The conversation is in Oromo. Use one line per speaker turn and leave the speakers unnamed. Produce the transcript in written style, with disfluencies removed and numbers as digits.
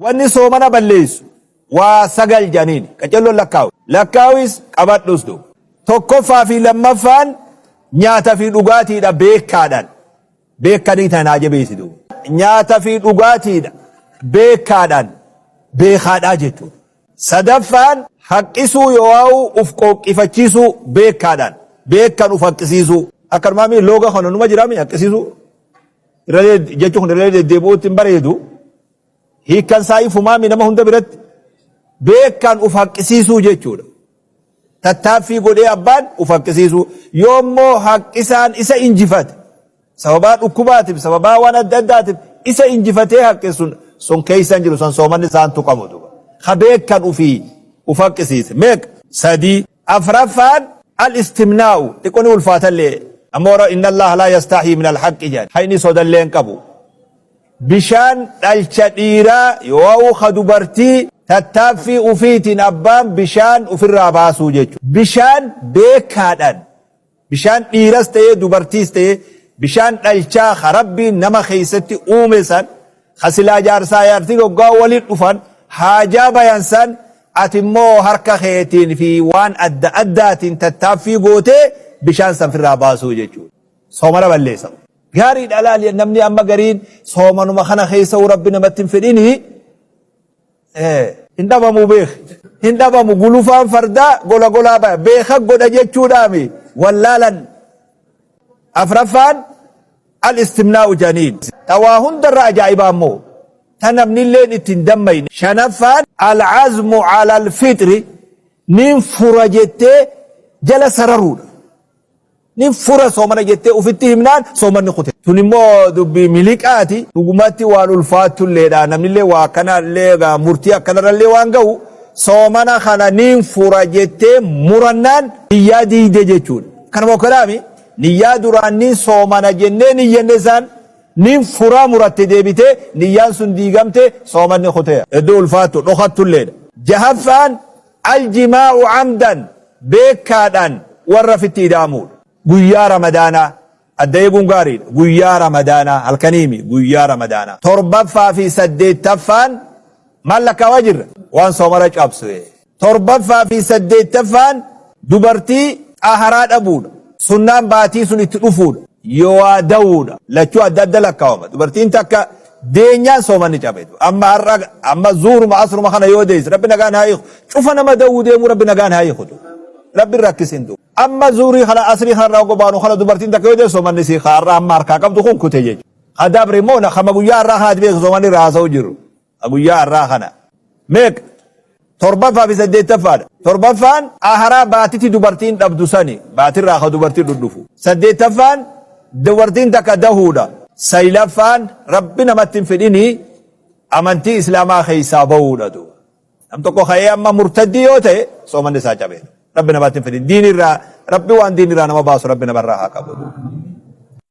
wanni soomana balleessu waa sagal janiin qacelloon lakkaawis qabadhus du tokkoffaa fi lammaffaan nyaata fi dhugaatiidha beekaadhaan beekanii tanaa jabeessitu nyaata fi dhugaatiidha beekaadhaan beekaadhaa jechuudha. Sadaffaan haqqisuu yoo uf qoqifachiisuu beekaadhaan beekan uf haqqisiisuu akkanumaa looga kana numa jiraami haqqisiisuu irra jechuun irra deddeebi'uutti hin bareedu hiikan saa ifumaami nama hunda biratti beekan uf haqqisiisuu jechuudha. Tattaaffii godhee abbaan uf haqqisiisuu yoommoo haqqisaan isa injifate sababaa dhukkubaatiif sababaa waan adda addaatiif isa injifatee haqqisuun sun keeysan jiru san soomanni isaan tuqamutu ha beekan ufii uf haqqisiise meeqa sadii afraffaan al-istimnaa'u xiqqooni ulfaatallee ammoo inna allaha laa yastaahii min al-haqqi jedhan hayni sodalleen qabu bishaan dhalcha dhiiraa yoo ha dubartii tattaaffii ufiitiin abbaan bishaan ufirraa baasuu jechuudha. Bishaan beekaadhaan bishaan dhiiras ta'ee dubartiis ta'ee bishaan dhalchaa ha rabbiin nama keessatti uume san ha silaa jaarsaa yaartii goggaa waliin dhufan haajaa bayan san ati immoo harka keetiin fi waan adda addaatiin tattaaffii gootee bishaan san firraa baasuu jechuudha. Soomana balleessa. Gaarii dhalaal namni amma gariin soomanuma kana keessa rabbi namatti hin fedhini hin dhabamu hin dhabamu gulufaan fardaa gola golaa baya beeka godha jechuudhaami wallaalan. Afraffaan al-istimnaa'u janiin tawaa hundarra ajaa'ibaa immoo tanamnilleen ittiin dammayne. Shanaffaan al-azmu ala al-fitri nin fura jettee jala sararuudha. Nin fura soomana jettee ufitti himnaan soomanni kute. Tun immoo dubbii miliqaati dhugumatti waan ulfaattulleedha namnillee waa akkanallee murtii akkanarrallee waan ga'u soomana kana nin fura jettee murannaan niyyaa diide jechuudha. Kanuma kalaami niyyaa duraan nin soomana jennee niyyanne isaan nin furaa muratte deebite niyyaan sun diigamte soomanni kuteya iddoo ulfaattu dhokattulleedha. Jahaffaan aljimaa'u camdan beekaadhaan warra fitti idaamuudha. Guyyaa ramadaanaa adda eeguun gaariidha. Guyyaa ramadaanaa halkaniimi guyyaa ramadaanaa. Torbaffaa fi saddeettaffaan maal lakkaawaa jirra waan soomana cabsu. Torbaffaa fi saddeettaffaan dubartii xaharaa dhabuudha. Sunnaan baatii sun itti dhufuudha. Yoo adawuudha lachuu adda adda lakkaawama dubartiin takka deenyaan soomanni cabeetu amma zuuruma asruma kana yoo deeyse rabbi nagaan haa hiiku cufa nama dawuu deemu rabbi nagaan haa hiikutu rabbi rakkisintu amma zuurii kana asrii kanarraa gobaanu kana dubartiin takka yoo deeyse soomanni sii kaarraa amma harkaa qabdu kun kute jechuudha. Adabre immoo kama guyyaa irraa kanatti beeku soomanni irraa haasa'u jiru guyyaa irraa kana meeqa torbaffaa fi saddeettaffaadha. Torbaffaan aharaa baatiti dubartiin dhabdu sani baatirraa ka dubartii dhudhufu. Saddeettaffaan dubartiin takka dahuudha. Saylaffaan rabbi namatti hin fedhini amantii islaamaa keessaa bahuudha. Nam tokko ka'ee amma murtaddii yoo ta'e soomanni isaa cabeedha. Rabbi namatti hin fedhini diinirraa rabbi waan diinirraa nama baasu rabbi namarraa haa qabu.